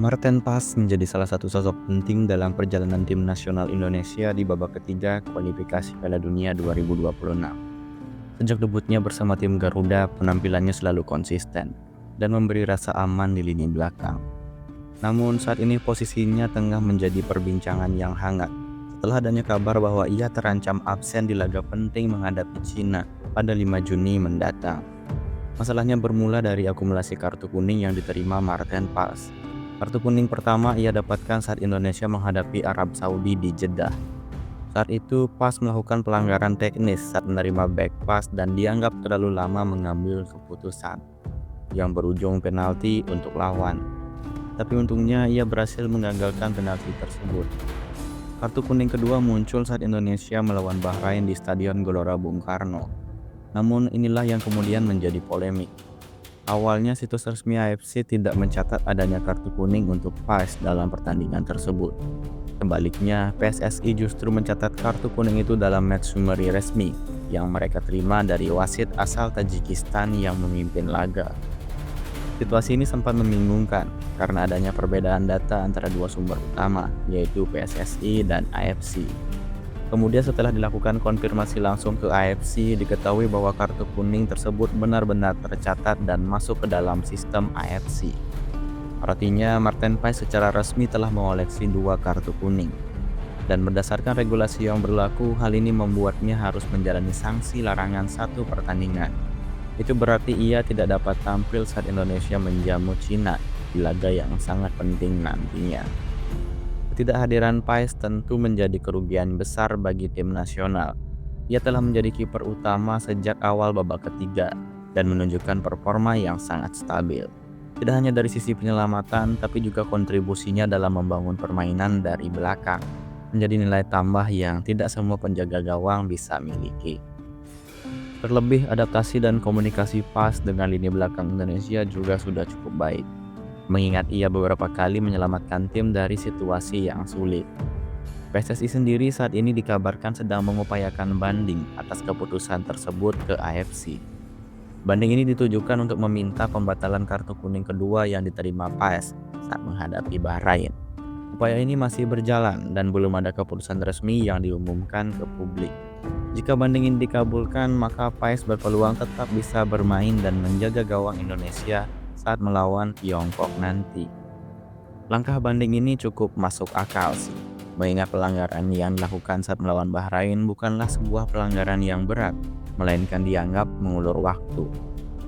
Marten Paes menjadi salah satu sosok penting dalam perjalanan tim nasional Indonesia di babak ketiga kualifikasi Piala Dunia 2026. Sejak debutnya bersama tim Garuda, penampilannya selalu konsisten dan memberi rasa aman di lini belakang. Namun saat ini posisinya tengah menjadi perbincangan yang hangat setelah adanya kabar bahwa ia terancam absen di laga penting menghadapi Cina pada 5 Juni mendatang. Masalahnya bermula dari akumulasi kartu kuning yang diterima Marten Paes. Kartu kuning pertama ia dapatkan saat Indonesia menghadapi Arab Saudi di Jeddah. Saat itu Paes melakukan pelanggaran teknis saat menerima back pass dan dianggap terlalu lama mengambil keputusan yang berujung penalti untuk lawan. Tapi untungnya ia berhasil menggagalkan penalti tersebut. Kartu kuning kedua muncul saat Indonesia melawan Bahrain di Stadion Gelora Bung Karno. Namun inilah yang kemudian menjadi polemik. Awalnya situs resmi AFC tidak mencatat adanya kartu kuning untuk Paes dalam pertandingan tersebut. Sebaliknya, PSSI justru mencatat kartu kuning itu dalam match summary resmi yang mereka terima dari wasit asal Tajikistan yang memimpin laga. Situasi ini sempat membingungkan karena adanya perbedaan data antara dua sumber utama, yaitu PSSI dan AFC. Kemudian setelah dilakukan konfirmasi langsung ke AFC, diketahui bahwa kartu kuning tersebut benar-benar tercatat dan masuk ke dalam sistem AFC. Artinya, Marten Paes secara resmi telah mengoleksi 2 kartu kuning. Dan berdasarkan regulasi yang berlaku, hal ini membuatnya harus menjalani sanksi larangan 1 pertandingan. Itu berarti ia tidak dapat tampil saat Indonesia menjamu Cina di laga yang sangat penting nantinya. Ketidakhadiran Paes tentu menjadi kerugian besar bagi tim nasional. Ia telah menjadi kiper utama sejak awal babak ketiga dan menunjukkan performa yang sangat stabil. Tidak hanya dari sisi penyelamatan, tapi juga kontribusinya dalam membangun permainan dari belakang menjadi nilai tambah yang tidak semua penjaga gawang bisa miliki. Terlebih, adaptasi dan komunikasi Paes dengan lini belakang Indonesia juga sudah cukup baik, mengingat ia beberapa kali menyelamatkan tim dari situasi yang sulit. PSSI sendiri saat ini dikabarkan sedang mengupayakan banding atas keputusan tersebut ke AFC. Banding ini ditujukan untuk meminta pembatalan kartu kuning kedua yang diterima Paes saat menghadapi Bahrain. Upaya ini masih berjalan dan belum ada keputusan resmi yang diumumkan ke publik. Jika banding ini dikabulkan, maka Paes berpeluang tetap bisa bermain dan menjaga gawang Indonesia saat melawan Tiongkok nanti. Langkah banding ini cukup masuk akal sih, mengingat pelanggaran yang dilakukan saat melawan Bahrain bukanlah sebuah pelanggaran yang berat, melainkan dianggap mengulur waktu.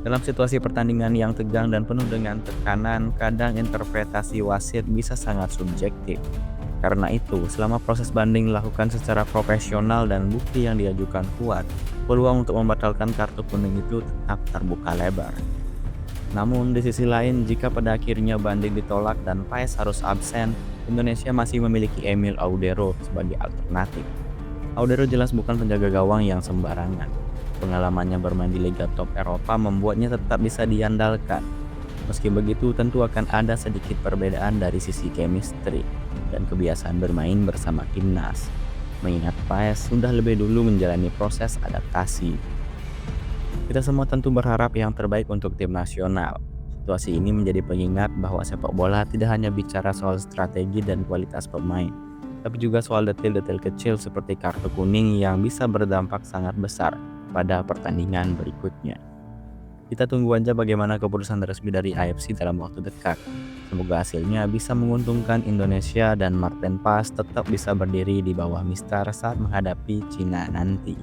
Dalam situasi pertandingan yang tegang dan penuh dengan tekanan, kadang interpretasi wasit bisa sangat subjektif. Karena itu, selama proses banding dilakukan secara profesional dan bukti yang diajukan kuat, peluang untuk membatalkan kartu kuning itu tetap terbuka lebar. Namun di sisi lain, jika pada akhirnya banding ditolak dan Paes harus absen, Indonesia masih memiliki Emil Audero sebagai alternatif. Audero jelas bukan penjaga gawang yang sembarangan. Pengalamannya bermain di Liga Top Eropa membuatnya tetap bisa diandalkan. Meski begitu, tentu akan ada sedikit perbedaan dari sisi chemistry dan kebiasaan bermain bersama timnas, mengingat Paes sudah lebih dulu menjalani proses adaptasi. Kita semua tentu berharap yang terbaik untuk tim nasional. Situasi ini menjadi pengingat bahwa sepak bola tidak hanya bicara soal strategi dan kualitas pemain, tapi juga soal detail-detail kecil seperti kartu kuning yang bisa berdampak sangat besar pada pertandingan berikutnya. Kita tunggu aja bagaimana keputusan resmi dari AFC dalam waktu dekat. Semoga hasilnya bisa menguntungkan Indonesia dan Marten Paes tetap bisa berdiri di bawah Mistar saat menghadapi Cina nanti.